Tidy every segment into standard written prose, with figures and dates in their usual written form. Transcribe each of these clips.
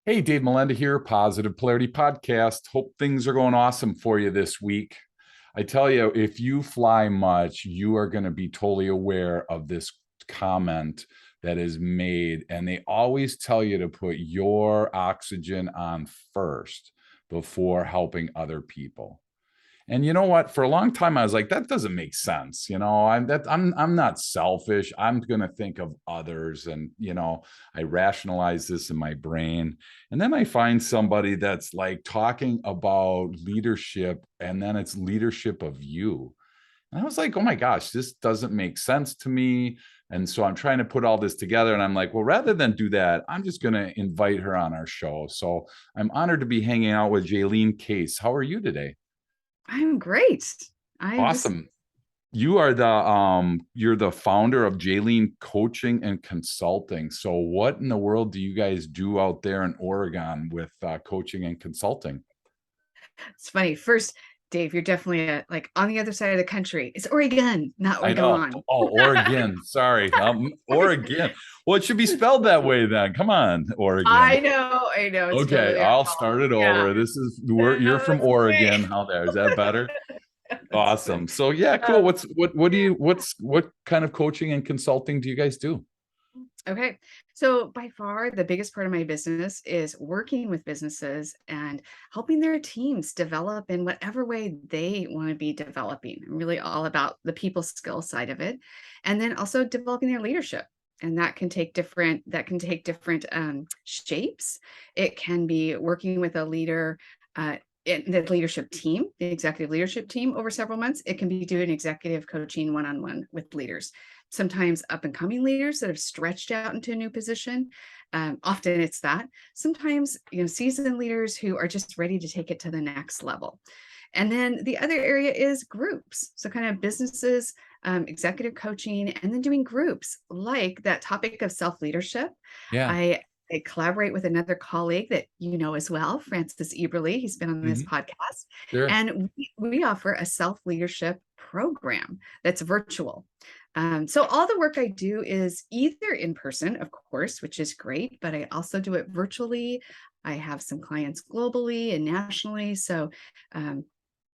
Hey, Dave Melenda here, Positive Polarity Podcast. Hope things are going awesome for you this week. I tell you, if you fly much, you are going to be totally aware of this comment that is made. And they always tell you to put your oxygen on first before helping other people. And you know what? For a long time, I was like, that doesn't make sense. I'm not selfish. I'm gonna think of others. And I rationalize this in my brain. And then I find somebody that's like talking about leadership, and then it's leadership of you. And I was like, oh my gosh, this doesn't make sense to me. And so I'm trying to put all this together. And I'm like, well, rather than do that, I'm just going to invite her on our show. So I'm honored to be hanging out with Jalene Case. How are you today? I'm great. I just Awesome. You're the founder of Jalene Coaching and Consulting. So what in the world do you guys do out there in Oregon with coaching and consulting? it's funny. First, Dave, you're definitely like on the other side of the country. It's Oregon, not I know. Oregon. Oh, Oregon. Sorry. Oregon. Well, it should be spelled that way then. Come on, Oregon. I know. It's Okay, totally our I'll fault. start it Yeah. over. You're No, from it's great. Oregon. How there? Is that better? That's good. Awesome. So yeah, cool. Um, What kind of coaching and consulting do you guys do? okay. So by far, the biggest part of my business is working with businesses and helping their teams develop in whatever way they want to be developing. I'm really all about the people skill side of it. And then also developing their leadership. And that can take different shapes. It can be working with a leader in the leadership team, the executive leadership team over several months. It can be doing executive coaching one-on-one with leaders, sometimes up and coming leaders that have stretched out into a new position. Often it's that. Sometimes, seasoned leaders who are just ready to take it to the next level. And then the other area is groups. So kind of businesses, executive coaching, and then doing groups like that topic of self-leadership. Yeah. I collaborate with another colleague that you know as well, Francis Eberly. He's been on this Mhm. podcast. Sure. And we offer a self-leadership program that's virtual. So all the work I do is either in person, of course, which is great, but I also do it virtually. I have some clients globally and nationally. So um,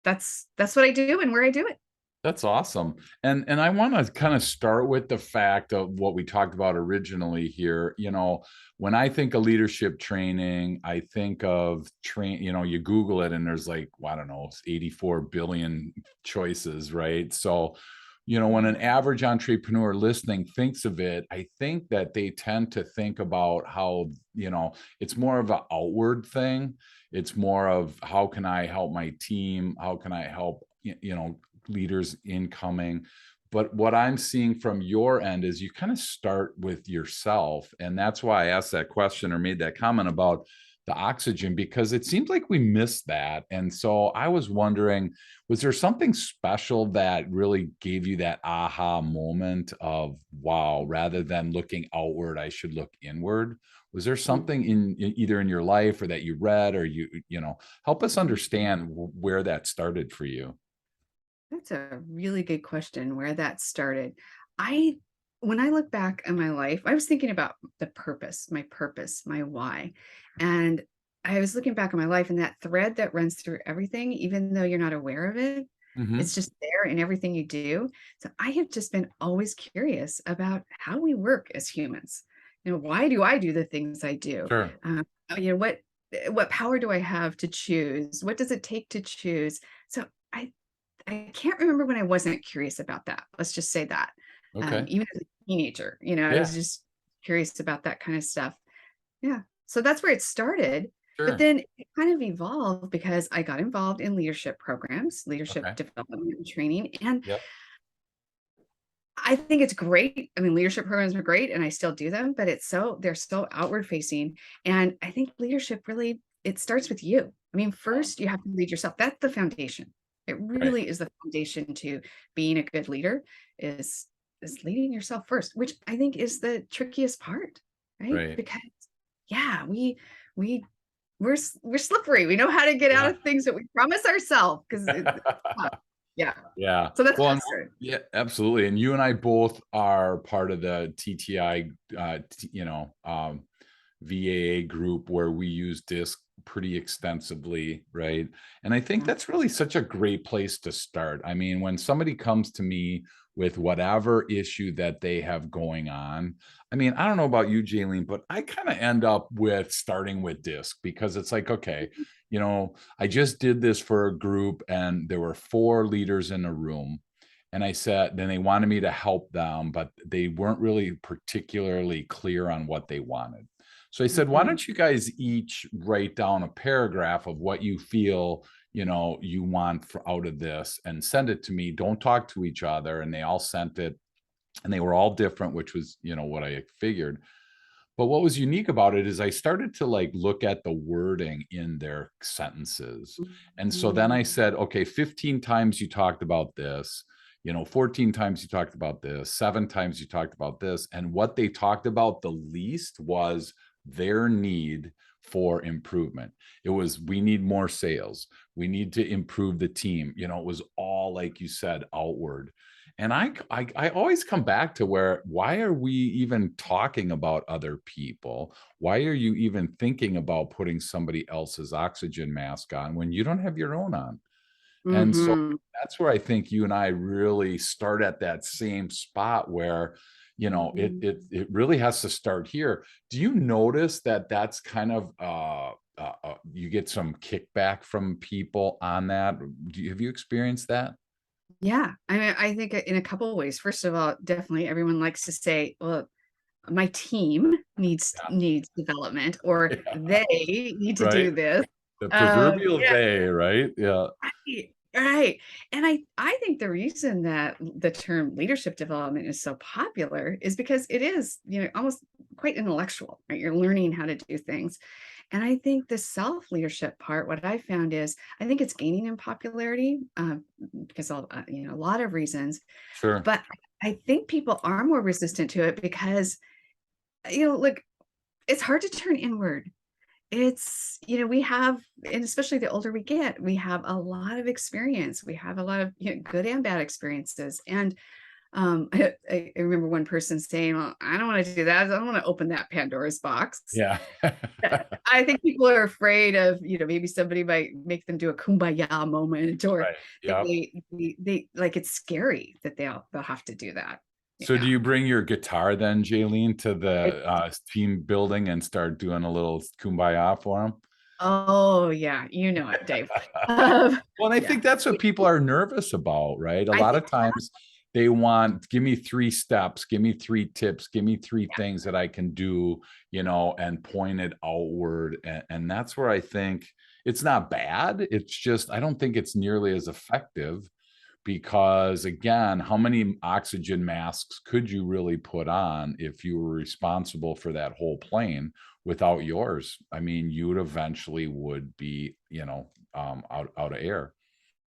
that's what I do and where I do it. That's awesome. And I want to kind of start with the fact of what we talked about originally here. When I think of leadership training, I think of you Google it and there's like, well, I don't know, 84 billion choices, right? So, when an average entrepreneur listening thinks of it, I think that they tend to think about how, it's more of an outward thing. It's more of how can I help my team? How can I help, leaders incoming? But what I'm seeing from your end is you kind of start with yourself. And that's why I asked that question or made that comment about the oxygen, because it seems like we missed that. And so I was wondering, was there something special that really gave you that aha moment of, wow, rather than looking outward, I should look inward? Was there something either in your life or that you read or help us understand where that started for you? That's a really good question where that started. I When I look back on my life, I was thinking about purpose, my why. And I was looking back on my life and that thread that runs through everything, even though you're not aware of it, Hmm. it's just there in everything you do. So I have just been always curious about how we work as humans. Why do I do the things I do? Sure. Um, what power do I have to choose? What does it take to choose? So I can't remember when I wasn't curious about that. Let's just say that. Okay. Even as a teenager, I Yeah. was just curious about that kind of stuff. Yeah. So that's where it started. But Sure. then it kind of evolved because I got involved in leadership programs, leadership Okay. development and training. And Yep. I think it's great. I mean, leadership programs are great and I still do them, but they're so outward facing. And I think leadership really, it starts with you. I mean, first you have to lead yourself. That's the foundation. It Right. really is the foundation to being a good leader is leading yourself first, which I think is the trickiest part, right? Right. Because yeah, we we're slippery. We know how to get out Yeah. of things that we promise ourselves because yeah. Yeah. So that's Well, how it and, started. yeah, absolutely. And you and I both are part of the TTI, VAA group where we use disc pretty extensively, right? And I think Yeah. that's really such a great place to start. I mean, when somebody comes to me with whatever issue that they have going on, I mean, I don't know about you, Jaylene, but I kind of end up with starting with disc because it's like, okay, I just did this for a group and there were 4 leaders in a room. And I said, then they wanted me to help them, but they weren't really particularly clear on what they wanted. So I said, why Mhm. don't you guys each write down a paragraph of what you feel, you want out of this and send it to me. Don't talk to each other. And they all sent it and they were all different, which was, what I figured. But what was unique about it is I started to like look at the wording in their sentences. And so then I Mhm. said, okay, 15 times you talked about this, 14 times you talked about this, 7 times you talked about this. And what they talked about the least was their need for improvement. It was, we need more sales. We need to improve the team. It was all, like you said, outward. And I always come back to why are we even talking about other people? Why are you even thinking about putting somebody else's oxygen mask on when you don't have your own on? And so Mhm. that's where I think you and I really start at that same spot where, Mhm. it really has to start here. Do you notice that that's kind of you get some kickback from people on that? Have you experienced that? Yeah, I mean, I think in a couple of ways. First of all, definitely everyone likes to say, "Well, my team needs development," or Yeah. "They need to Right? do this." The proverbial Yeah, they, right? Yeah. right, right. And I think the reason that the term leadership development is so popular is because it is, almost quite intellectual, right? You're learning how to do things. And I think the self leadership part, what I found is, I think it's gaining in popularity because of a lot of reasons. Sure. But I think people are more resistant to it because like it's hard to turn inward. We have, and especially the older we get, we have a lot of experience. We have a lot of good and bad experiences. And I remember one person saying, "Well, I don't want to do that. I don't want to open that Pandora's box." Yeah. I think people are afraid of, maybe somebody might make them do a kumbaya moment, or Right. Yep. they like it's scary that they'll have to do that. So do Yeah. you bring your guitar then, Jaylene, to the team building and start doing a little kumbaya for them? Oh yeah, you know it, Dave. Um, Well, and I yeah, think that's what people are nervous about, right? A I lot think of times they want, give me 3 steps, give me 3 tips, give me three yeah. things that I can do, and point it outward. And that's where I think it's not bad. It's just, I don't think it's nearly as effective because, again, how many oxygen masks could you really put on if you were responsible for that whole plane without yours? I mean, you would eventually would be, out of air.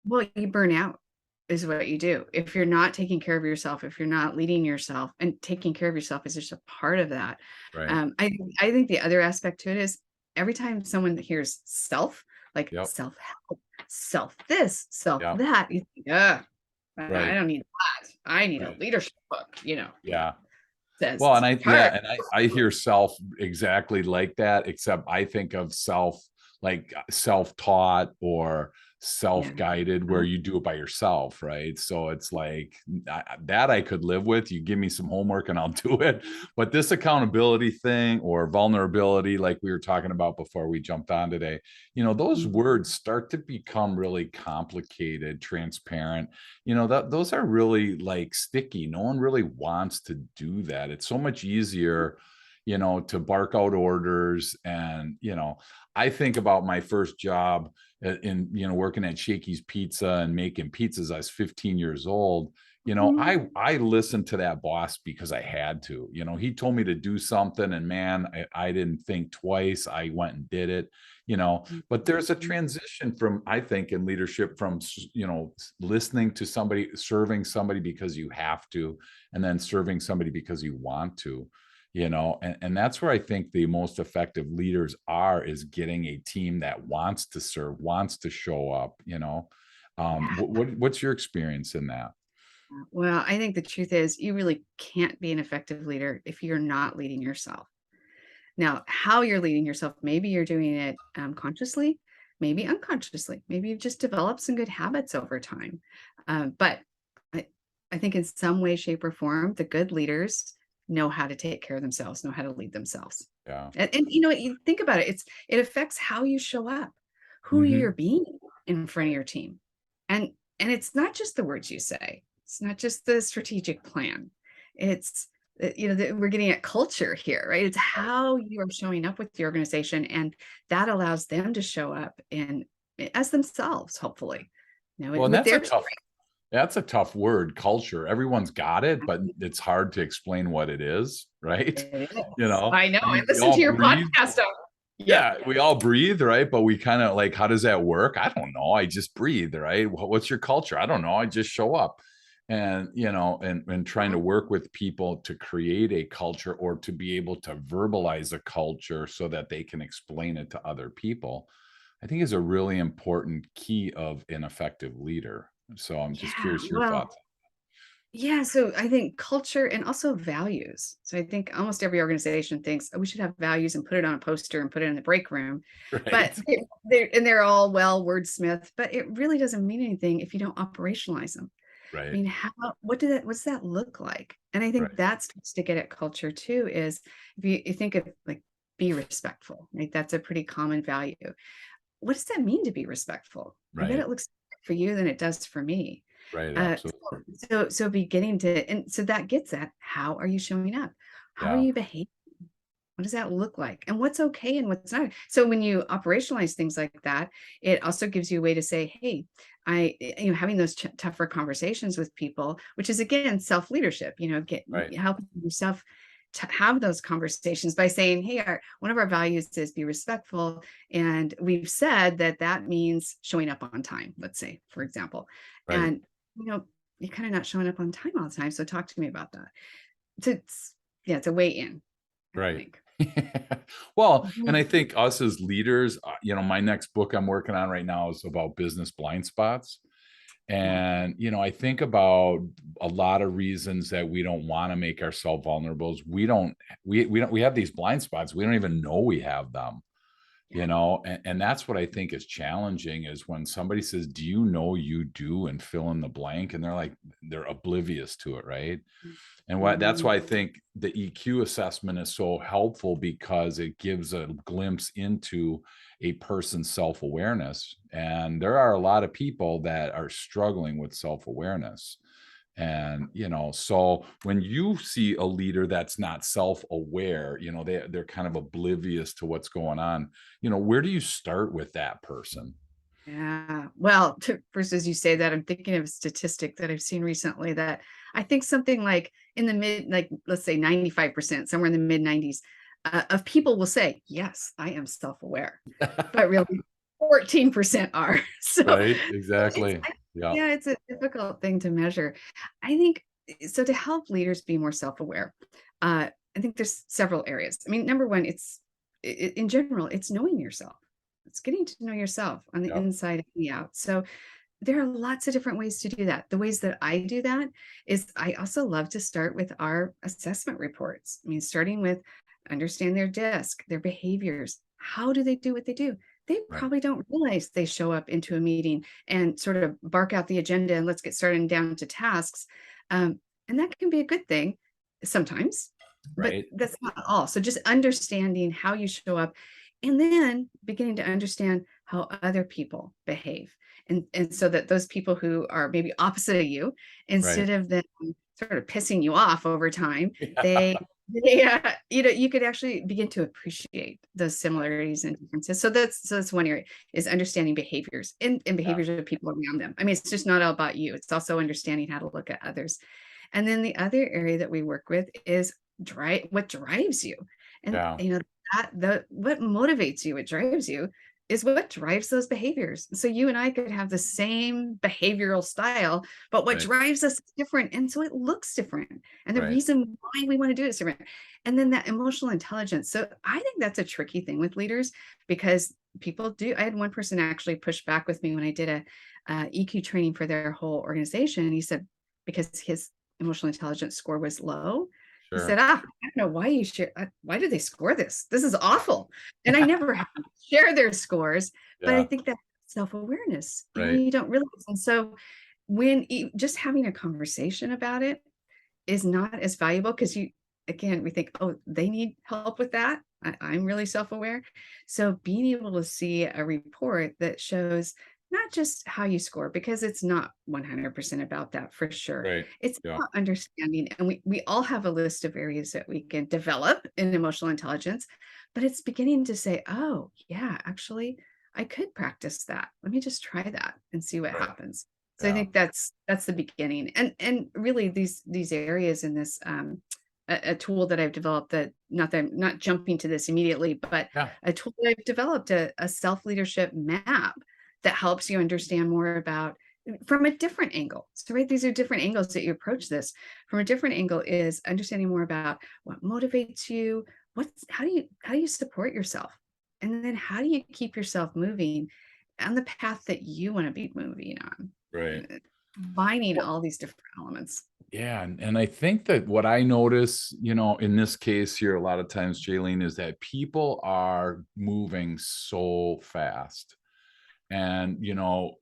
Well, you burn out is what you do. If you're not taking care of yourself, if you're not leading yourself, and taking care of yourself is just a part of that. Right. I think the other aspect to it is every time someone hears self, like Yep. self-help, self this, self Yep. that, you think, "Ugh, I Right. don't need that. I need a Right. leadership book," Yeah. Well, says her. yeah, and I hear self exactly like that, except I think of self like self-taught or Yeah. self-guided where you do it by yourself, right? So it's like that I could live with. You give me some homework and I'll do it. But this accountability thing or vulnerability, like we were talking about before we jumped on today, those Mhm. words start to become really complicated, transparent. That those are really like sticky. No one really wants to do that. It's so much easier, to bark out orders. And I think about my first job in working at Shakey's Pizza and making pizzas. I was 15 years old. Mhm. I listened to that boss because I had to. He told me to do something, and man, I didn't think twice. I went and did it. But there's a Mhm. transition from, I think, in leadership from listening to somebody, serving somebody because you have to, and then serving somebody because you want to. And that's where I think the most effective leaders are, is getting a team that wants to serve, wants to show up. What's your experience in that? Well, I think the truth is you really can't be an effective leader if you're not leading yourself. Now, how you're leading yourself, maybe you're doing it consciously, maybe unconsciously, maybe you've just developed some good habits over time. But I, I think in some way, shape, or form, the good leaders know how to take care of themselves, know how to lead themselves. Yeah. And you know, you think about it, it affects how you show up, who Hmm. you're being in front of your team. And it's not just the words you say. It's not just the strategic plan. It's you know, we're getting at culture here, right? It's how you are showing up with the organization, and that allows them to show up in as themselves, hopefully. You know, Well, and with their strengths. that's a tough word, culture. Everyone's got it, but it's hard to explain what it is, right? It You is. know, I know. I I mean, we listened to all your breathe. podcast. Yeah. Yeah, we all breathe, right? But we kind of like, how does that work? I don't know. I just breathe, right? What's your culture? I don't know. I just show up. And, you know, and trying to work with people to create a culture or to be able to verbalize a culture so that they can explain it to other people, I think is a really important key of an effective leader. So I'm just Yeah. curious your Well, thoughts. yeah, so I think culture and also values. So I think almost every organization thinks, oh, we should have values and put it on a poster and put it in the break room. But Right. they're all well wordsmith, but it really doesn't mean anything if you don't operationalize them. I Right. mean, what's that look like? And I think Right. that's to get at culture too, is if you think of like be respectful, right? That's a pretty common value. What does that mean to be respectful? I bet Right. it looks different for you than it does for me. Right. Uh, Absolutely. so beginning to, and so that gets at how are you showing up? How are Yeah. you behaving? What does that look like? And what's okay and what's not? So when you operationalize things like that, it also gives you a way to say, hey, you know, having those tougher conversations with people, which is again, self-leadership, you know, Right. helping yourself to have those conversations by saying, hey, one of our values is be respectful. And we've said that that means showing up on time, let's say, for example. Right. And, you know, you're kind of not showing up on time all the time. So talk to me about that. So yeah, it's a way in, I Right. think. Well, and Mhm. I think us as leaders, you know, my next book I'm working on right now is about business blind spots. Yeah. And, you know, I think about a lot of reasons that we don't want to make ourselves vulnerable. We have these blind spots. We don't even know we have them, Yeah. you know, and that's what I think is challenging is when somebody says, do you know you do, and fill in the blank, and they're like, they're oblivious to it, right? And that's Mhm. why I think the EQ assessment is so helpful, because it gives a glimpse into a person's self-awareness. And there are a lot of people that are struggling with self-awareness. And, you know, so when you see a leader that's not self-aware, you know, they're kind of oblivious to what's going on, you know, where do you start with that person? Yeah. Well, first, as you say that, I'm thinking of a statistic that I've seen recently that I think something like in the mid, like let's say 95%, somewhere in the mid 90s, of people will say, yes, I am self-aware, but really 14% are. So Right, it's, exactly. Yeah. yeah, it's a difficult thing to measure. I think so to help leaders be more self-aware. I think there's several areas. I mean, number one, in general, it's knowing yourself. It's getting to know yourself on the Yep. inside and the out. So there are lots of different ways to do that. The ways that I do that is I also love to start with our assessment reports. I mean, starting with understand their disc, their behaviors. How do they do what they do? They Right. probably don't realize they show up into a meeting and sort of bark out the agenda and let's get started down to tasks. And that can be a good thing sometimes, but Right. that's not all. So just understanding how you show up and then beginning to understand how other people behave. And so that those people who are maybe opposite of you, Right. instead of them sort of pissing you off over time, Yeah. you know, you could actually begin to appreciate those similarities and differences. So that's one area is understanding behaviors and Yeah. behaviors of people around them. I mean, it's just not all about you. It's also understanding how to look at others. And then the other area that we work with is what drives you. And Yeah. you know, the what motivates you, what drives you is what drives those behaviors. So you and I could have the same behavioral style, but what Right. drives us is different. And so it looks different. And the Right. reason why we want to do it is different. And then that emotional intelligence. So I think that's a tricky thing with leaders because people do. I had one person actually push back with me when I did a EQ training for their whole organization. And he said, because his emotional intelligence score was low, He Sure. said, I don't know why you share. Why do they score this? This is awful. And I never have to share their scores, but I Yeah. think that's self-awareness. Right. You don't realize. And so when just having a conversation about it is not as valuable because again, we think, oh, they need help with that. I'm really self-aware. So being able to see a report that shows not just how you score, because it's not 100% about that for sure. Right. It's Yeah. about understanding. And we all have a list of areas that we can develop in emotional intelligence, but it's beginning to say, oh, yeah, actually, I could practice that. Let me just try that and see what Right. happens. So I Yeah. think that's the beginning. And really these areas in this a tool that I've developed, that not jumping to this immediately, but Yeah. a tool that I've developed, a self-leadership map that helps you understand more about from a different angle. So right, these are different angles that you approach this. From a different angle is understanding more about what motivates you, how do you support yourself? And then how do you keep yourself moving on the path that you want to be moving on? Right. Combining all these different elements. Yeah, and I think that what I notice, in this case here, a lot of times, Jaylene, is that people are moving so fast. And,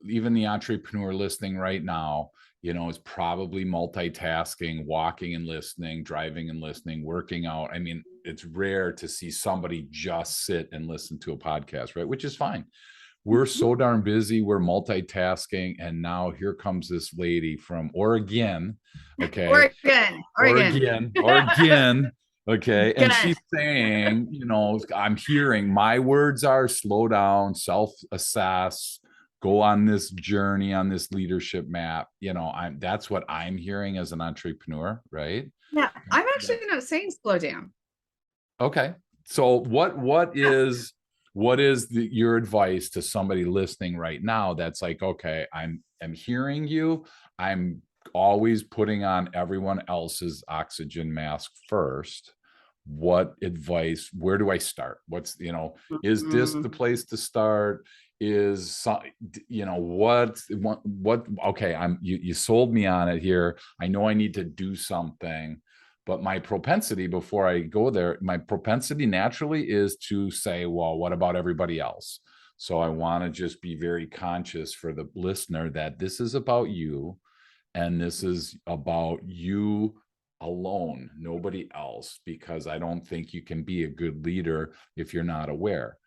even the entrepreneur listening right now, is probably multitasking, walking and listening, driving and listening, working out. I mean, it's rare to see somebody just sit and listen to a podcast, right? Which is fine. We're Mhm. so darn busy, we're multitasking, and now here comes this lady from Oregon, okay? Oregon, Oregon. Oregon, okay? And Good. she's saying, I'm hearing my words are slow down, self-assess, go on this journey, on this leadership map. That's what I'm hearing as an entrepreneur, right? Yeah, I'm actually not saying slow down. Okay. So Yeah. what is your advice to somebody listening right now that's like, okay, I'm hearing you. I'm always putting on everyone else's oxygen mask first. What advice, where do I start? Is this the Mhm. place to start? Is what okay, you sold me on it here. I know I need to do something, but my propensity, before I go there, my propensity naturally is to say, well, what about everybody else? So I want to just be very conscious for the listener that this is about you, and this is about you alone, nobody else, because I don't think you can be a good leader if you're not aware.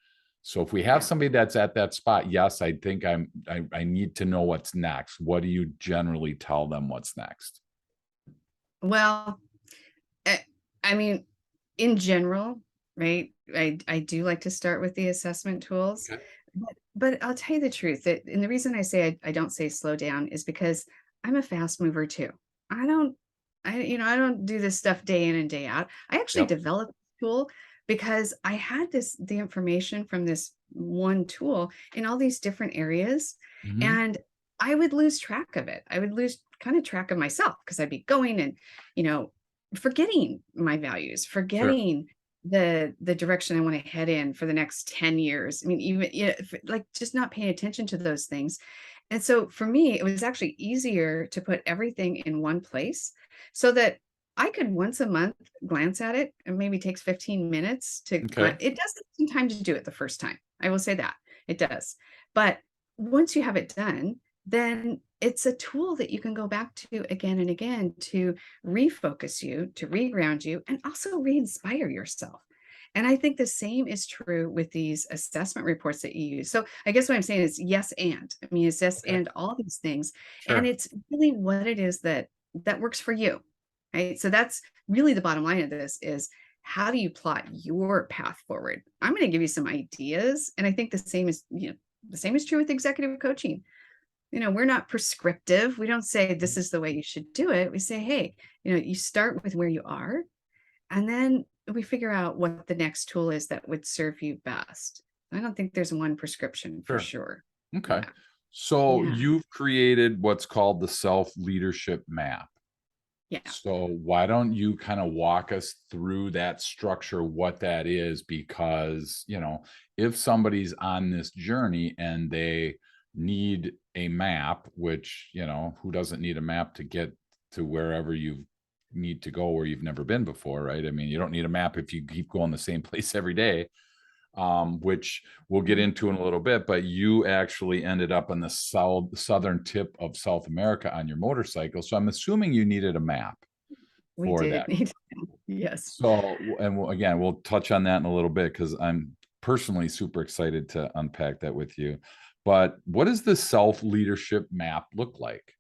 So if we have Yeah. somebody that's at that spot, yes, I think I need to know what's next. What do you generally tell them what's next? Well, eh, I mean, in general, right? I do like to start with the assessment tools, Okay. but I'll tell you the truth that, and the reason I say I don't say slow down is because I'm a fast mover too. I don't, I don't do this stuff day in and day out. I actually Yep. developed the tool because I had the information from this one tool in all these different areas, Mhm. and I would lose track of it. I would lose kind of track of myself because I'd be going and, you know, forgetting my values, Sure. forgetting the direction I want to head in for the next 10 years. I mean, even like just not paying attention to those things. And so for me, it was actually easier to put everything in one place so that I could once a month glance at it, and maybe takes 15 minutes to Okay. it does take some time to do it the first time. I will say that it does. But once you have it done, then it's a tool that you can go back to again and again to refocus you, to reground you, and also re-inspire yourself. And I think the same is true with these assessment reports that you use. So I guess what I'm saying is yes, and I mean, it's yes, Okay. and all these things. And Sure. it's really what it is that works for you. Right. So that's really the bottom line of this is how do you plot your path forward? I'm going to give you some ideas. And I think the same is true with executive coaching. We're not prescriptive. We don't say this is the way you should do it. We say, hey, you start with where you are, and then we figure out what the next tool is that would serve you best. I don't think there's one prescription for Sure. sure. Okay. Yeah. So Yeah. you've created what's called the self-leadership map. Yeah. So why don't you kind of walk us through that structure, what that is? Because, if somebody's on this journey and they need a map, which, who doesn't need a map to get to wherever you've need to go where you've never been before, right? I mean, you don't need a map if you keep going the same place every day, which we'll get into in a little bit. But you actually ended up on the southern tip of South America on your motorcycle. So I'm assuming you needed a map We for did that. need, yes. So, and again, we'll touch on that in a little bit because I'm personally super excited to unpack that with you. But what does the self leadership map look like?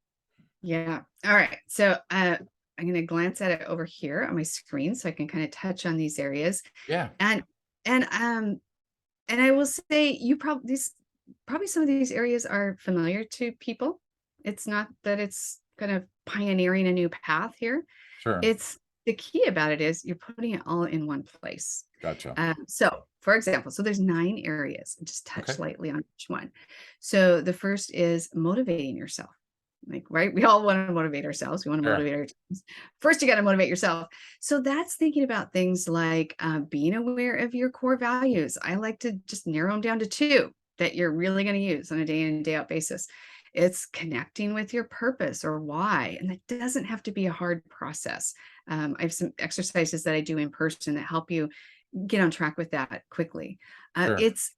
Yeah. All right. So I'm going to glance at it over here on my screen so I can kind of touch on these areas. Yeah, And and um and I will say you probably some of these areas are familiar to people. It's not that it's kind of pioneering a new path here. sure. It's the key about it is you're putting it all in one place. Gotcha. So for example, so there's 9 areas, just touch Okay. lightly on each one. So the first is motivating yourself. Like, right? We all want to motivate ourselves. We want to Sure. motivate our teams. First, you got to motivate yourself. So that's thinking about things like being aware of your core values. I like to just narrow them down to 2 that you're really going to use on a day in and day out basis. It's connecting with your purpose or why. And that doesn't have to be a hard process. I have some exercises that I do in person that help you get on track with that quickly. Sure. It's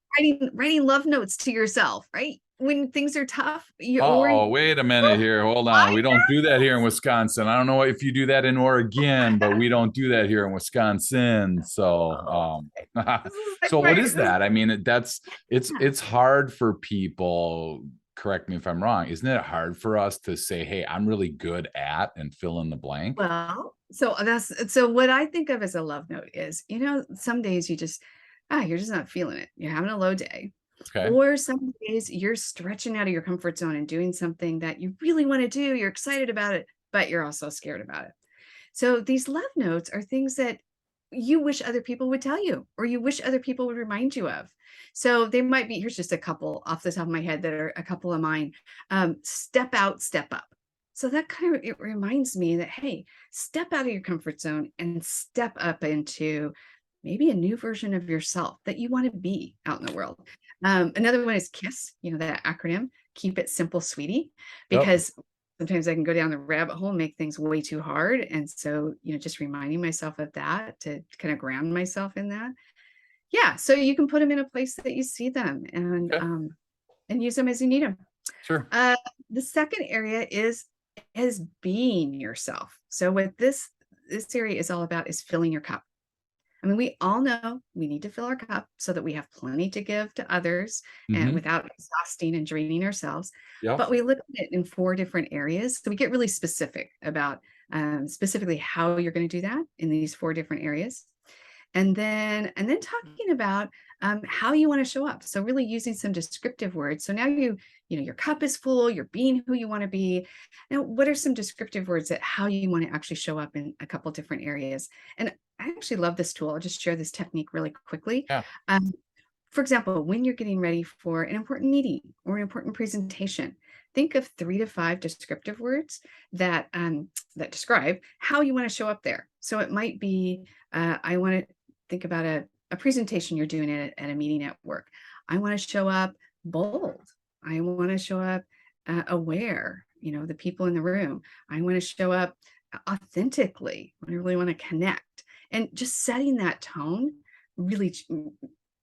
writing love notes to yourself, right? When things are tough, Oh, wait a minute here. Hold on. I We don't do that here in Wisconsin. I don't know if you do that in Oregon, but we don't do that here in Wisconsin. know. So, This is like so what my is that? I mean, yeah. it's hard for people. Correct me if I'm wrong. Isn't it hard for us to say, "Hey, I'm really good at," and fill in the blank? Well, so what I think of as a love note is, some days you're just not feeling it. You're having a low day. Okay. Or some days you're stretching out of your comfort zone and doing something that you really want to do. You're excited about it, but you're also scared about it. So these love notes are things that you wish other people would tell you, or you wish other people would remind you of. So they might be, here's just a couple off the top of my head that are a couple of mine. Step out, step up. So that kind of, it reminds me that, hey, step out of your comfort zone and step up into maybe a new version of yourself that you want to be out in the world. Another one is KISS, that acronym, keep it simple, sweetie, Yep. because sometimes I can go down the rabbit hole and make things way too hard. And so, just reminding myself of that to kind of ground myself in that. Yeah. So you can put them in a place that you see them Okay. and use them as you need them. Sure. Uh, the second area is being yourself. So what this area is all about is filling your cup. I mean, we all know we need to fill our cup so that we have plenty to give to others and Mm-hmm. without exhausting and draining ourselves. Yep. But we look at it in 4 different areas. So we get really specific about specifically how you're going to do that in these 4 different areas. And then talking about how you want to show up. So really using some descriptive words. So now your cup is full, you're being who you want to be. Now, what are some descriptive words that how you want to actually show up in a couple different areas? And I actually love this tool. I'll just share this technique really quickly. Yeah. Um, for example, when you're getting ready for an important meeting or an important presentation, think of 3 to 5 descriptive words that describe how you want to show up there. So it might be, I want to think about a presentation you're doing at a meeting at work. I want to show up bold. I want to show up aware, the people in the room. I want to show up authentically. I really want to connect. And just setting that tone really,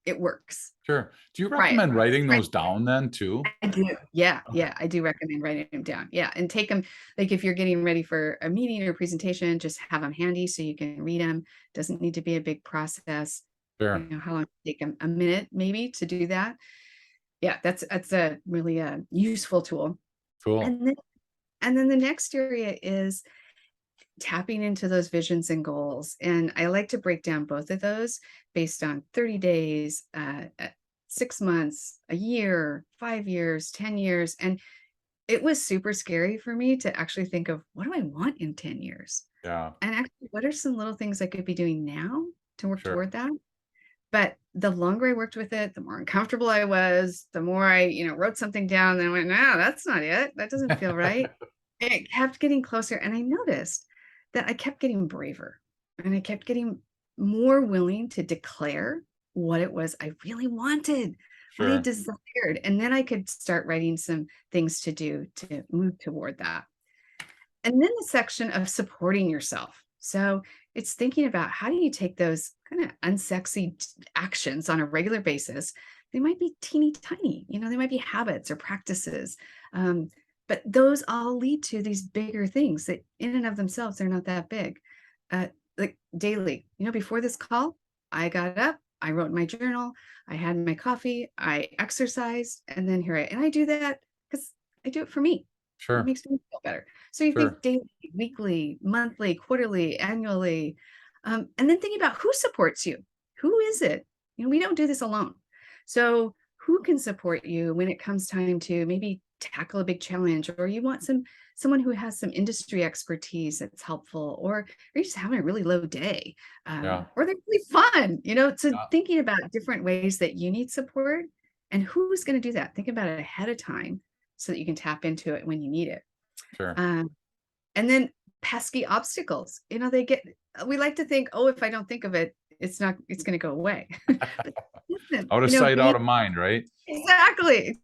it works. Sure. Do you Right. recommend writing Right. those down then too? I do. Yeah. Okay. Yeah. I do recommend writing them down. Yeah. And take them, like if you're getting ready for a meeting or presentation, just have them handy so you can read them. Doesn't need to be a big process. Sure. How long it take a minute maybe to do that. Yeah. That's a really useful tool. Cool. And then, and then the next area is tapping into those visions and goals. And I like to break down both of those based on 30 days, 6 months, a year, 5 years, 10 years. And it was super scary for me to actually think of what do I want in 10 years? Yeah. And actually, what are some little things I could be doing now to work Sure. toward that? But the longer I worked with it, the more uncomfortable I was, the more I, wrote something down, and I went, no, that's not it. That doesn't feel right. And it kept getting closer. And I noticed that I kept getting braver and I kept getting more willing to declare what it was I really wanted, what I Sure. desired. And then I could start writing some things to do to move toward that. And then the section of supporting yourself. So it's thinking about how do you take those kind of unsexy actions on a regular basis. They might be teeny tiny, they might be habits or practices. But those all lead to these bigger things that in and of themselves, they're not that big. Like daily, before this call, I got up, I wrote in my journal, I had my coffee, I exercised, and then and I do that because I do it for me. It Sure. makes me feel better. So you Sure. think daily, weekly, monthly, quarterly, annually, and then thinking about who supports you. Who is it? We don't do this alone. So who can support you when it comes time to maybe tackle a big challenge, or you want someone who has some industry expertise that's helpful, or you're just having a really low day, Yeah. or they're really fun. So Yeah. thinking about different ways that you need support and who's going to do that. Think about it ahead of time so that you can tap into it when you need it. Sure. Um, and then pesky obstacles, we like to think, oh, if I don't think of it, it's going to go away. But listen, Out of sight, out of mind, right? exactly.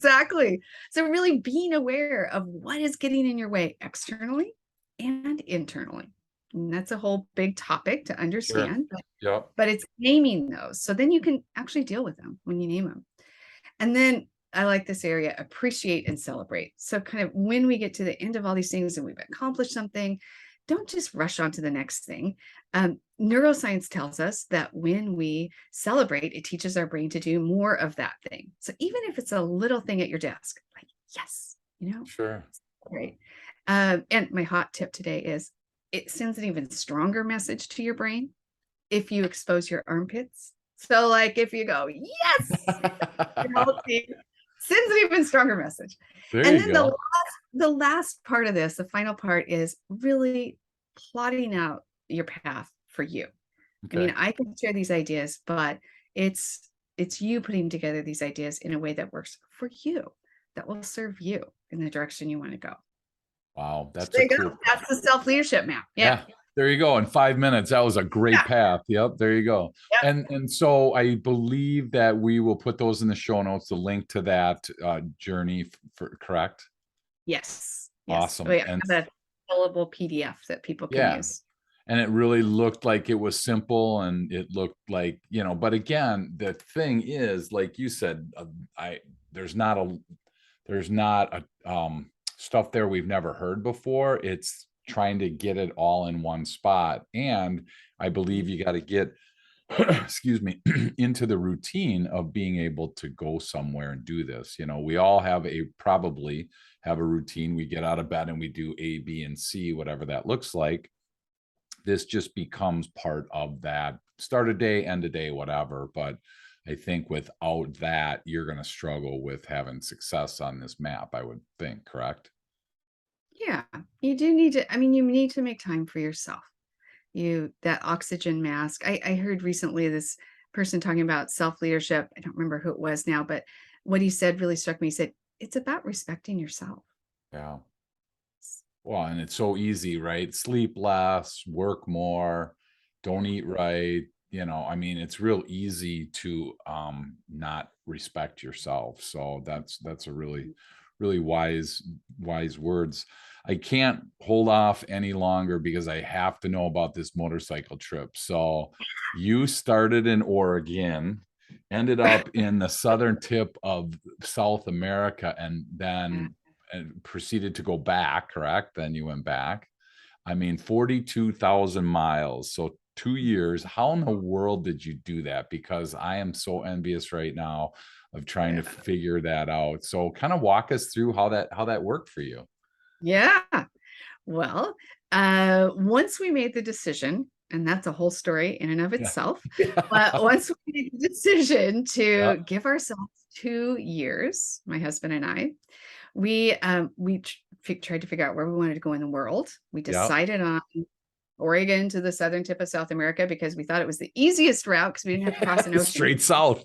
So really being aware of what is getting in your way externally and internally. And that's a whole big topic to Sure. understand, Yep. but it's naming those. So then you can actually deal with them when you name them. And then I like this area, appreciate and celebrate. So kind of when we get to the end of all these things and we've accomplished something, don't just rush on to the next thing. Neuroscience tells us that when we celebrate, it teaches our brain to do more of that thing. So even if it's a little thing at your desk, like, yes, Sure. right. And my hot tip today is it sends an even stronger message to your brain if you expose your armpits. So like if you go, yes, sends an even stronger message. There And you then go. the last part of this, the final part, is really plotting out your path for you. I mean, Okay. I can share these ideas, but it's you putting together these ideas in a way that works for you, that will serve you in the direction you want to go. Wow. So That's there a you go. cool. That's the self-leadership map. Yeah. Yeah. There you go. In 5 minutes, that was a great Yeah. path. Yep. There you go. Yeah. And so I believe that we will put those in the show notes, the link to that journey for correct. Yes. Yes. Awesome. We have And a fillable PDF that people can yeah, use. and it really looked like it was simple, and it looked like, but again, the thing is, like you said, I there's not a there's not a stuff there we've never heard before. It's trying to get it all in one spot, and I believe you got to get excuse me into the routine of being able to go somewhere and do this. We all probably have a routine. We get out of bed and we do A, B, and C, whatever that looks like. This just becomes part of that. Start a day, end a day, whatever. But I think without that, you're going to struggle with having success on this map, I would think, correct? Yeah, you do need to, you need to make time for yourself. That oxygen mask. I heard recently this person talking about self-leadership. I don't remember who it was now, but what he said really struck me. He said, it's about respecting yourself. Yeah. Well, and it's so easy, right? Sleep less, work more, don't eat right. It's real easy to not respect yourself. So that's a really, really wise words. I can't hold off any longer because I have to know about this motorcycle trip. So you started in Oregon, ended up in the southern tip of South America, and then and proceeded to go back, correct? Then you went back. 42,000 miles. So 2 years. How in the world did you do that? Because I am so envious right now of trying Yeah. to figure that out. So kind of walk us through how that worked for you. Yeah. Well, once we made the decision, and that's a whole story in and of Yeah. itself, but Yeah. once we made the decision Yeah. to give ourselves 2 years, my husband and I, we tried to figure out where we wanted to go in the world. We Yeah. decided on Oregon to the southern tip of South America because we thought it was the easiest route because we didn't have to cross an ocean. Straight south.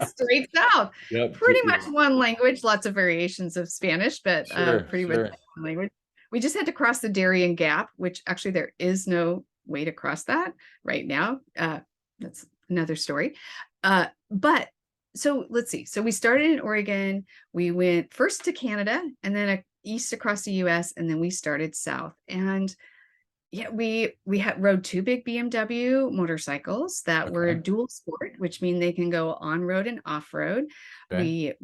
Straight south. Yep. Pretty much one language, lots of variations of Spanish, but Sure. pretty much Sure. one language. We just had to cross the Darien Gap, which actually there is no way to cross that right now. That's another story. But so let's see. So we started in Oregon. We went first to Canada, and then east across the US, and then we started south. And yeah, we had rode two big BMW motorcycles that were Okay. dual sport, which mean they can go on road and off road. Okay.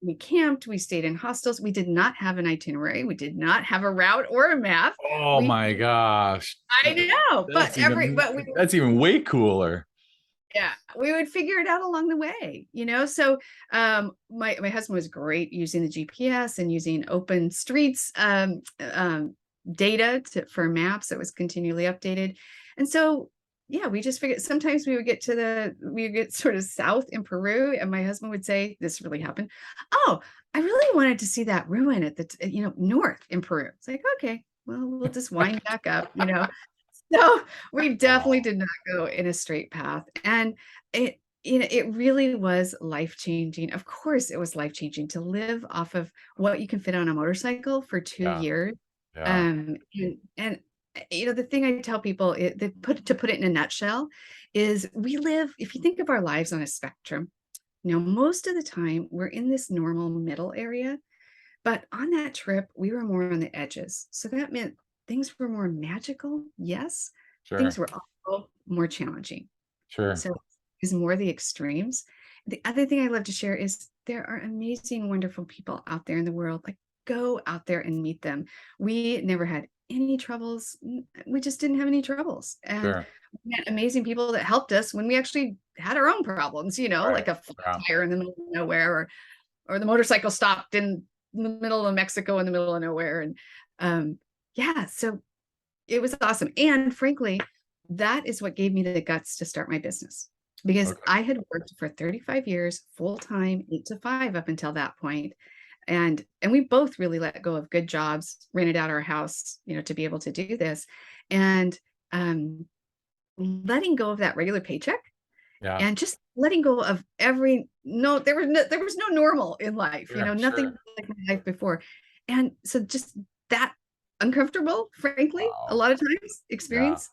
We camped, we stayed in hostels. We did not have an itinerary. We did not have a route or a map. Oh We my gosh. I know, but we That's even way cooler. yeah, we would figure it out along the way, you know. So my husband was great using the GPS and using open streets data for maps that was continually updated. And so yeah, we just figured sometimes we would get sort of south in Peru, and my husband would say, this really happened. Oh, I really wanted to see that ruin at north in Peru. It's like, okay, well, we'll just wind back up, you know. So we definitely Wow. did not go in a straight path. And it really was life changing. Of course, it was life changing to live off of what you can fit on a motorcycle for two Yeah. years. Yeah. The thing I tell people, to put it in a nutshell, is we live, if you think of our lives on a spectrum, most of the time we're in this normal middle area, but on that trip, we were more on the edges. So that meant things were more magical, yes. Things Sure. were also more challenging. Sure. So is more the extremes. The other thing I love to share is there are amazing, wonderful people out there in the world. Like, go out there and meet them. We never had any troubles. We just didn't have any troubles. And Sure. we had amazing people that helped us when we actually had our own problems, Right. like a flat Yeah. tire in the middle of nowhere, or the motorcycle stopped in the middle of Mexico in the middle of nowhere. And yeah, so it was awesome. And frankly, that is what gave me the guts to start my business, because Okay. I had worked for 35 years full time, 8 to 5 up until that point. And we both really let go of good jobs, rented out our house, to be able to do this. And um, letting go of that regular paycheck Yeah. and just letting go of every no there was no normal in life, Sure. nothing Sure. like my life before. And so just that uncomfortable, frankly, a Wow. lot of times Yeah. experience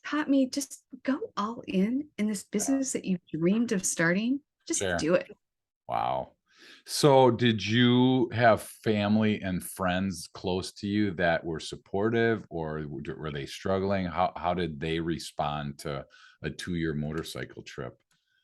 taught me, just go all in this Yeah. business that you dreamed of starting. Just Sure. do it. Wow. So did you have family and friends close to you that were supportive, or were they struggling? How did they respond to a 2-year motorcycle trip?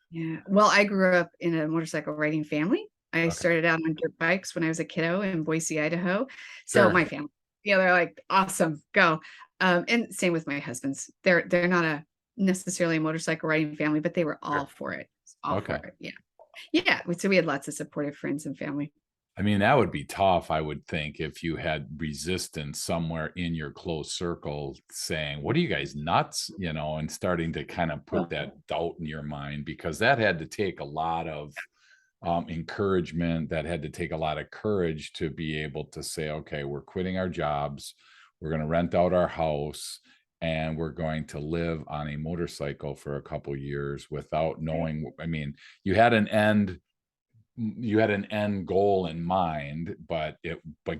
Yeah. Well, I grew up in a motorcycle riding family. I Okay. started out on dirt bikes when I was a kiddo in Boise, Idaho. So Sure. my family, they're like, awesome, go. And same with my husband's. They're not a necessarily a motorcycle riding family, but they were all Sure. for it. All for Okay. it. Yeah. Yeah. So we had lots of supportive friends and family. I mean, that would be tough, I would think, if you had resistance somewhere in your close circle saying, "What are you guys nuts?" And starting to kind of put Oh, that doubt in your mind, because that had to take a lot of encouragement, that had to take a lot of courage to be able to say, okay, we're quitting our jobs, we're going to rent out our house, and we're going to live on a motorcycle for a couple years without right. knowing. I mean, you had an end you had an end goal in mind, but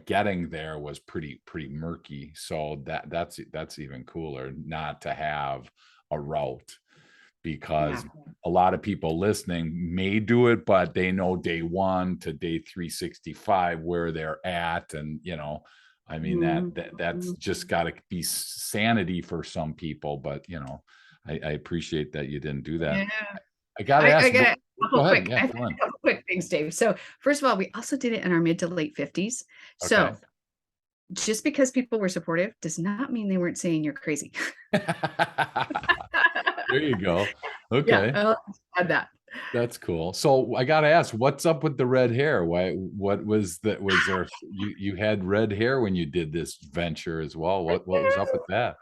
getting there was pretty murky. So that's even cooler, not to have a route, Yeah. because a lot of people listening may do it, but they know day 1 to day 365 where they're at. And, I mean, that's Mhm. just got to be sanity for some people. But, I appreciate that you didn't do that. Yeah. I got to I ask, got go ahead. Yeah, a go on. couple quick things, Dave. So first of all, we also did it in our mid to late 50s. Okay. So just because people were supportive does not mean they weren't saying you're crazy. There you go. Yeah, Okay. I'll add that. That's cool. So I gotta ask, what's up with the red hair? What was that? Was there, you had red hair when you did this venture as well? What was up with that?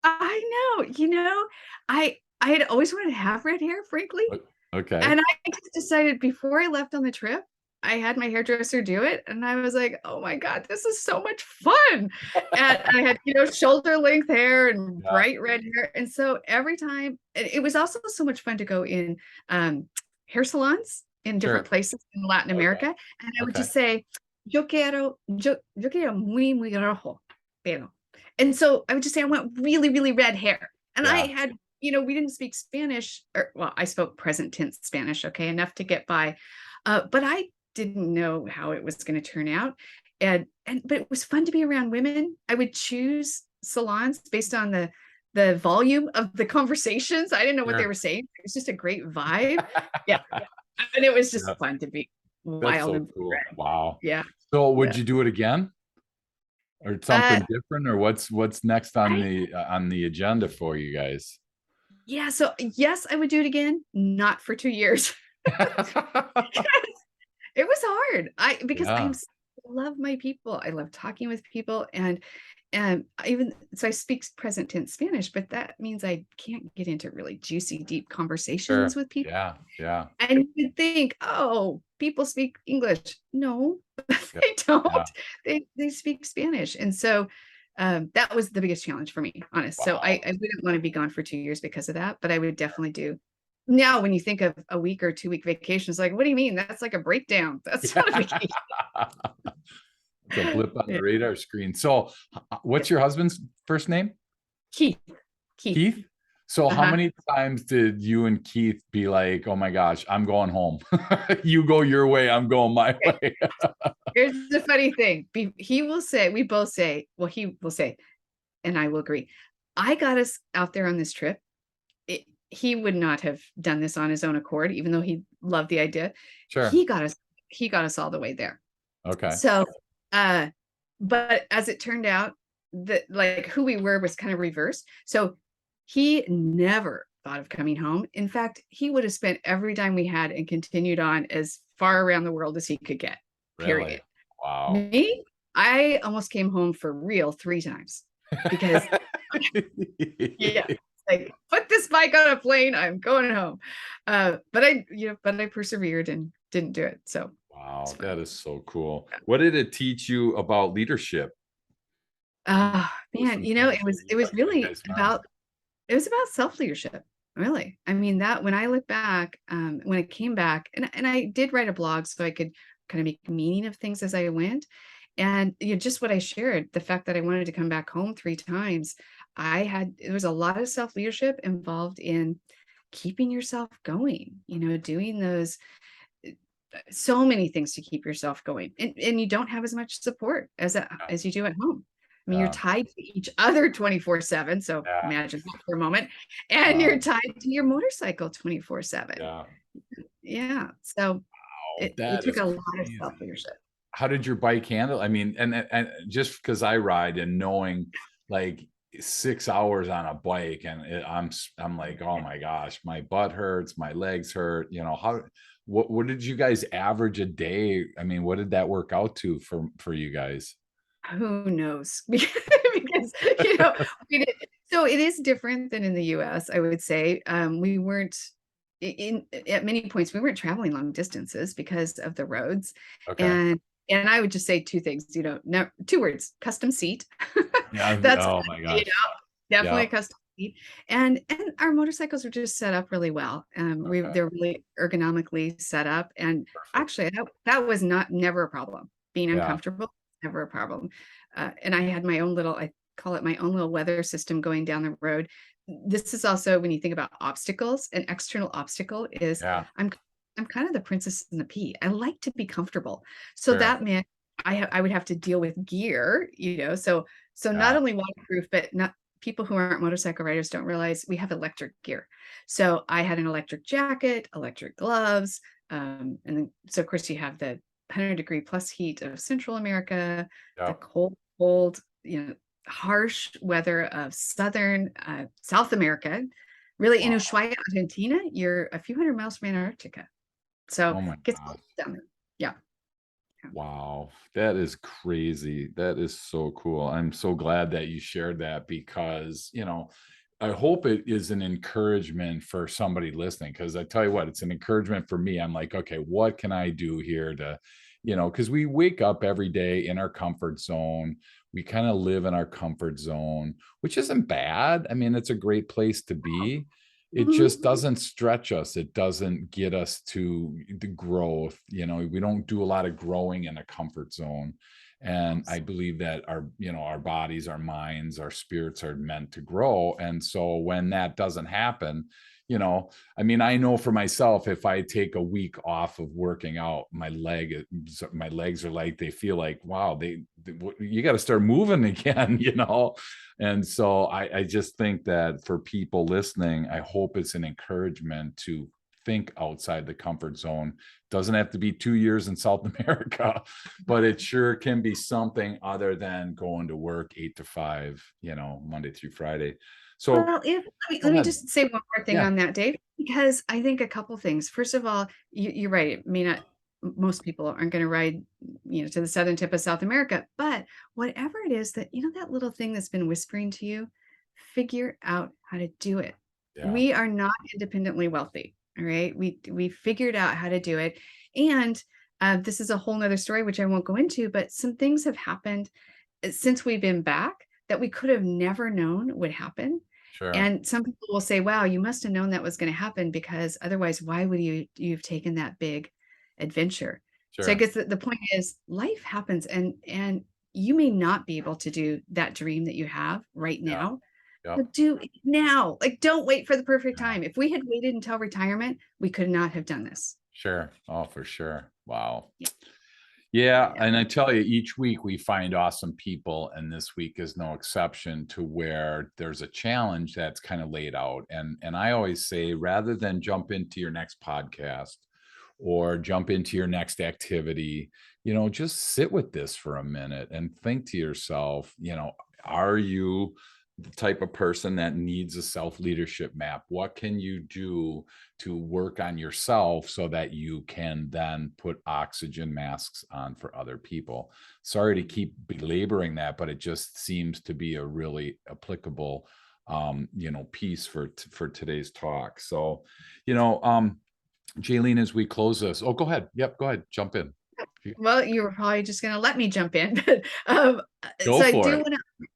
I know, I had always wanted to have red hair, frankly. Okay. And I just decided before I left on the trip, I had my hairdresser do it, and I was like, "Oh my god, this is so much fun." And I had, shoulder length hair and Yeah, bright red hair, and so every time it was also so much fun to go in, hair salons in different sure. places in Latin Okay. America, and I would Okay. just say, yo quiero muy, muy rojo, pero. And so I would just say, "I want really, really red hair." And I Yeah. had we didn't speak Spanish, or well, I spoke present tense Spanish, okay, enough to get by. But I didn't know how it was going to turn out. But it was fun to be around women. I would choose salons based on the volume of the conversations. I didn't know what they Sure. were saying. It was just a great vibe. Yeah. And it was Yeah. just fun to be That's wild so and cool. free. Wow. Yeah. So would Yeah. you do it again or Uh, something different, or what's next I on the agenda for you guys? Yeah, so yes, I would do it again, not for 2 years. It was hard. Because Yeah, love my people. I love talking with people, and even so I speak present tense Spanish, but that means I can't get into really juicy, deep conversations sure. with people. Yeah, yeah, And you'd think, "Oh, people speak English." No, yeah, they don't. yeah. They speak Spanish. And so, that was the biggest challenge for me, honest. So Wow. I wouldn't wanna be gone for 2 years because of that, but I would definitely do now when you think of a week or 2-week vacation, it's like, "What do you mean? That's like a breakdown. That's not a Yeah. vacation." It's a blip on Yeah, the radar screen. So, yeah. what's your husband's first name? Keith. Keith. Keith? So how Uh-huh. many times did you and Keith be like, "Oh my gosh, I'm going home. You go your way, I'm going my Okay, way." here's the funny thing. He will say, we both say, well, he will say, and I will agree, "I got us out there on this trip." He would not have done this on his own accord, even though he loved the idea. Sure. He got us he got us all the way there. Okay. So, uh, but as it turned out, that like who we were was kind of reversed. So he never thought of coming home. In fact, he would have spent every dime we had and continued on as far around the world as he could get, Really? period. Wow. Me, I almost came home for real 3 times because yeah, like, "Put this bike on a plane, I'm going home." But I persevered and didn't do it, so it's Wow, fine. that is so cool. What did it teach you about leadership? Ah, What were man, some things that it was you really guys learned? about it was about self-leadership, really. I mean, that when I look back, when I came back and I did write a blog so I could kind of make meaning of things as I went, and, just what I shared, the fact that I wanted to come back home 3 times, there was a lot of self-leadership involved in keeping yourself going, doing those so many things to keep yourself going, and you don't have as much support Yeah, as you do at home. I mean, you're yeah, tied to each other 24/7, so yeah, imagine that for a moment, and you're wow, tied to your motorcycle 24/7. yeah. Yeah, so Oh, it that took is a lot of crazy. self-leadership. How did your bike handle? I mean, and just because I ride and knowing like 6 hours on a bike and I'm like, "Oh my gosh, my butt hurts, my legs hurt," how what did you guys average a day? I mean, what did that work out to for you guys? Who knows? Because, you know, we did so it is different than in the US, I would say. We weren't in at many points, we weren't traveling long distances because of the roads. Okay. And I would just say 2 things, no 2 words, custom seat. Yeah, That's, oh my you gosh. know, definitely Yeah, a custom seat. And our motorcycles are just set up really well. okay, They're really ergonomically set up. And perfect. actually, that was not never a problem. Being Yeah, uncomfortable, never a problem. And I had my own little, I call it my own little weather system going down the road. This is also when you think about obstacles, an external obstacle is yeah, I'm I'm kind of the princess and the pea. I like to be comfortable. So sure. that meant I would have to deal with gear, so not Yeah, only waterproof, but not people who aren't motorcycle riders don't realize we have electric gear. So I had an electric jacket, electric gloves, and then so of course you have the 100-degree plus heat of Central America, the yep. cold, harsh weather of Southern South America. Really, in Wow. Ushuaia, Argentina, you're a few hundred miles from Antarctica. So Oh my it gets cold gosh. down there. Yeah. Yeah. Wow, that is crazy. That is so cool. I'm so glad that you shared that because, I hope it is an encouragement for somebody listening. Because I tell you what, it's an encouragement for me. I'm like, "Okay, what can I do here to," because we wake up every day in our comfort zone. We kinda live in our comfort zone, which isn't bad. I mean, it's a great place to be. It Mhm. just doesn't stretch us. It doesn't get us to the growth. We don't do a lot of growing in a comfort zone. And I believe that our bodies, our minds, our spirits are meant to grow. And so when that doesn't happen, I mean, I know for myself, if I take a week off of working out, my legs are like, they feel like, wow, you got to start moving again, And so I just think that for people listening, I hope it's an encouragement to think outside the comfort zone. Doesn't have to be 2 years in South America, but it sure can be something other than going to work 8 to 5, Monday through Friday. So Well, go let me ahead. just say one more thing Yeah, on that, Dave, because I think a couple things. First of all, you're right. It may not, most people aren't going to ride, to the southern tip of South America, but whatever it is that, that little thing that's been whispering to you, figure out how to do it. yeah, We are not independently wealthy. All right. We figured out how to do it. And this is a whole nother story, which I won't go into, but some things have happened since we've been back that we could have never known would happen. sure, And some people will say, wow, you must have known that was going to happen, because otherwise, why would you've taken that big adventure? So I sure. guess the point is, life happens, and you may not be able to do that dream that you have right Yeah, now, yeah, but do it now. Like, don't wait for the perfect yeah, time. If we had waited until retirement, we could not have done this. sure. Oh, for sure. Wow. Yeah. Yeah, Yeah. and I tell you, each week we find awesome people, and this week is no exception, to where there's a challenge that's kind of laid out. And I always say, rather than jump into your next podcast or jump into your next activity, just sit with this for a minute and think to yourself, are you the type of person that needs a self leadership map? What can you do to work on yourself so that you can then put oxygen masks on for other people? Sorry to keep belaboring that, but it just seems to be a really applicable piece for today's talk. So, Jalene, as we close this, oh, go ahead. Yep, go ahead, jump in. Well, you were probably just going to let me jump in, but Go so for it.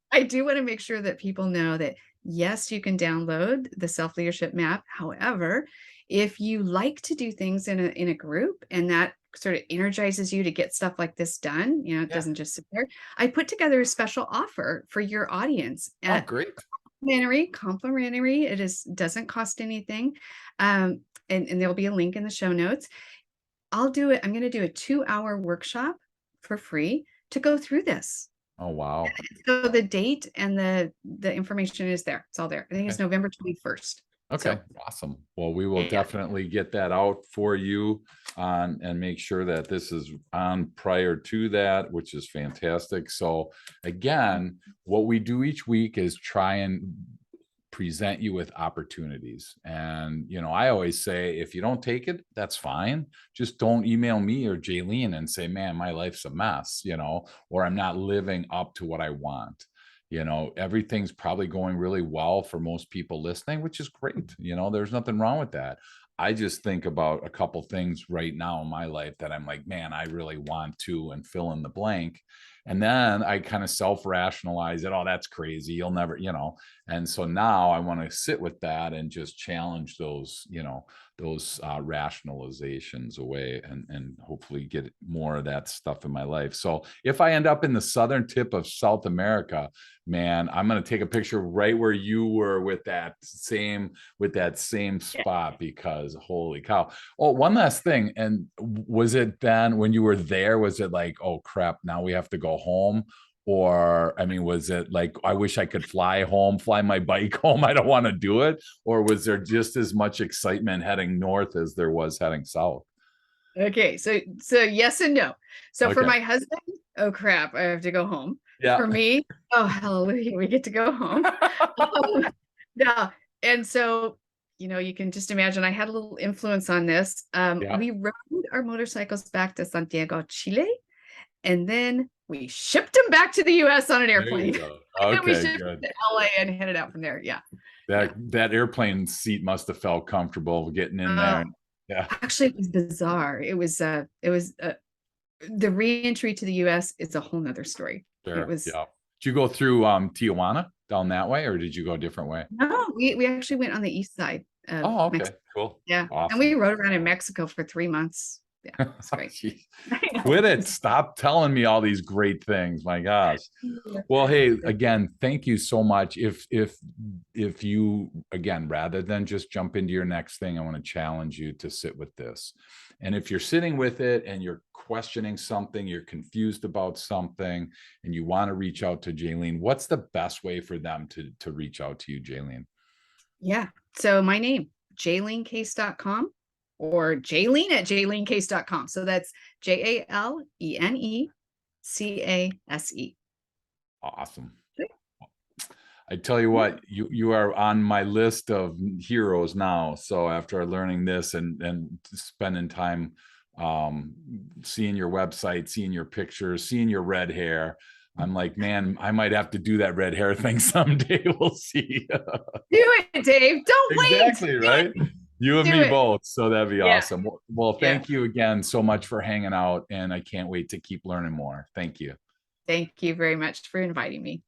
I do want to make sure that people know that yes, you can download the self leadership map. However, if you like to do things in a group, and that sort of energizes you to get stuff like this done, it Yeah. doesn't just sit there. I put together a special offer for your audience Oh, at great. complimentary. It doesn't cost anything. And there'll be a link in the show notes. I'm going to do a 2-hour workshop for free to go through this. Oh, wow. So the date and the information is there. It's all there. I think it's Okay. November 21st. Okay, So awesome. Well, we will yeah. definitely get that out for you and make sure that this is on prior to that, which is fantastic. So again, what we do each week is try and present you with opportunities. And, I always say, if you don't take it, that's fine. Just don't email me or Jalene and say, man, my life's a mess, or I'm not living up to what I want. Everything's probably going really well for most people listening, which is great. There's nothing wrong with that. I just think about a couple things right now in my life that I'm like, man, I really want to, and fill in the blank. And then I kind of self-rationalize it. Oh, that's crazy. You'll never, And so now I want to sit with that and just challenge those rationalizations away, and hopefully get more of that stuff in my life. So if I end up in the southern tip of South America, man, I'm going to take a picture right where you were with that same spot, because holy cow. Oh, one last thing. And was it then, when you were there, was it like, oh crap, now we have to go home? Or, I mean, was it like, I wish I could fly my bike home, I don't want to do it? Or was there just as much excitement heading north as there was heading south? Okay. So yes and no. So for Okay. my husband, oh crap, I have to go home. Yeah. For me, oh hallelujah, we get to go home. Yeah. And so, you can just imagine I had a little influence on this. Yeah. We rode our motorcycles back to Santiago, Chile, and then we shipped them back to the US on an There you airplane. go. And then we Okay, shipped them good. to LA and headed out from there. Yeah. Yeah. That airplane seat must have felt comfortable getting in there. Yeah. Actually, it was bizarre. It was the reentry to the US is a whole nother story. It Sure. was Yeah. Did you go through Tijuana down that way, or did you go a different way? no, we actually went on the east side of Oh, okay. Mexico. Cool. Yeah. And we Awesome. rode around in Mexico for 3 months. Yeah, it's great. Jeez. I know. Quit it. Stop telling me all these great things. My gosh. Yeah. Well, hey, again, thank you so much. If you, again, rather than just jump into your next thing, I want to challenge you to sit with this. And if you're sitting with it and you're questioning something, you're confused about something, and you want to reach out to Jalene, what's the best way for them to reach out to you, Jalene? Yeah. So my name, jalenecase.com or Jalene at jalenecase.com. So that's JALENECASE. Awesome. I tell you what, you are on my list of heroes now. So after learning this and spending time seeing your website, seeing your pictures, seeing your red hair, I'm like, man, I might have to do that red hair thing someday. We'll see. Do it, Dave. Don't wait. Exactly, right? You and Do me it. both. So that'd be Yeah. awesome. Well, Yeah. thank you again so much for hanging out, and I can't wait to keep learning more. Thank you. Thank you very much for inviting me.